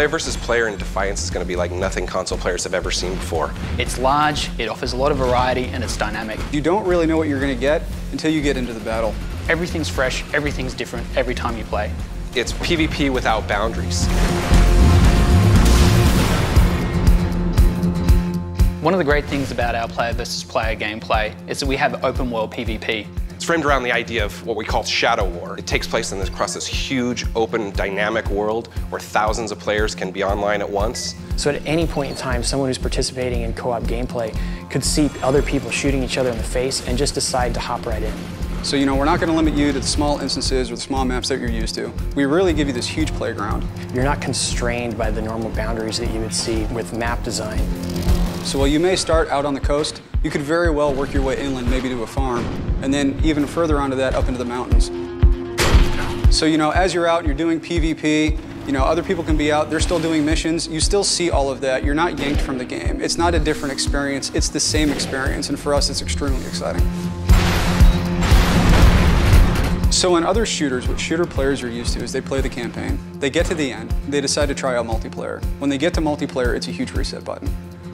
Player versus player in Defiance is going to be like nothing console players have ever seen before. It's large, it offers a lot of variety, and it's dynamic. You don't really know what you're going to get until you get into the battle. Everything's fresh, everything's different every time you play. It's PvP without boundaries. One of the great things about our player versus player gameplay is that we have open world PvP. It's framed around the idea of what we call Shadow War. It takes place across this huge, open, dynamic world where thousands of players can be online at once. So at any point in time, someone who's participating in co-op gameplay could see other people shooting each other in the face and just decide to hop right in. So, we're not going to limit you to the small instances or the small maps that you're used to. We really give you this huge playground. You're not constrained by the normal boundaries that you would see with map design. So while you may start out on the coast, you could very well work your way inland, maybe to a farm, and then even further onto that, up into the mountains. So, as you're out and you're doing PvP, other people can be out, they're still doing missions, you still see all of that. You're not yanked from the game. It's not a different experience, it's the same experience, and for us, it's extremely exciting. So in other shooters, what shooter players are used to is they play the campaign, they get to the end, they decide to try out multiplayer. When they get to multiplayer, it's a huge reset button.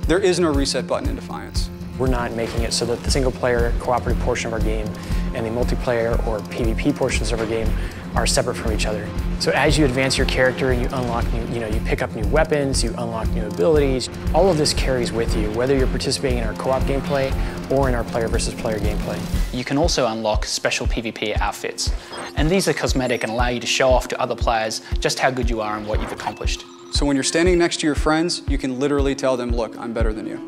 There is no reset button in Defiance. We're not making it so that the single-player cooperative portion of our game and the multiplayer or PvP portions of our game are separate from each other. So as you advance your character and you unlock new, you pick up new weapons, you unlock new abilities, all of this carries with you, whether you're participating in our co-op gameplay or in our player versus player gameplay. You can also unlock special PvP outfits, and these are cosmetic and allow you to show off to other players just how good you are and what you've accomplished. So when you're standing next to your friends, you can literally tell them, look, I'm better than you.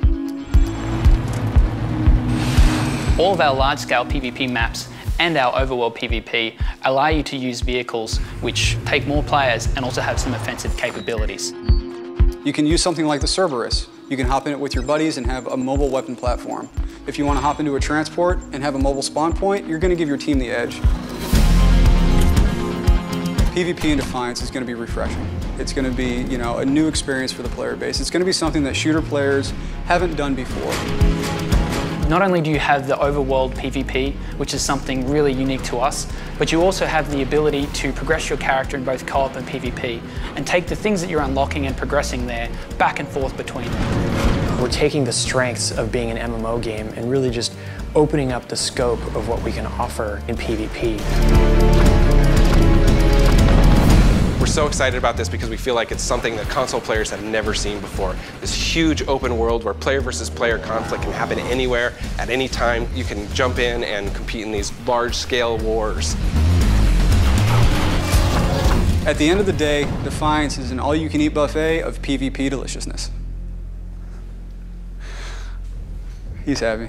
All of our large-scale PvP maps and our overworld PvP allow you to use vehicles which take more players and also have some offensive capabilities. You can use something like the Cerberus. You can hop in it with your buddies and have a mobile weapon platform. If you want to hop into a transport and have a mobile spawn point, you're going to give your team the edge. PvP in Defiance is going to be refreshing. It's going to be, a new experience for the player base. It's going to be something that shooter players haven't done before. Not only do you have the overworld PvP, which is something really unique to us, but you also have the ability to progress your character in both co-op and PvP, and take the things that you're unlocking and progressing there back and forth between them. We're taking the strengths of being an MMO game and really just opening up the scope of what we can offer in PvP. We're so excited about this because we feel like it's something that console players have never seen before. This huge open world where player versus player conflict can happen anywhere, at any time. You can jump in and compete in these large-scale wars. At the end of the day, Defiance is an all-you-can-eat buffet of PvP deliciousness. He's happy.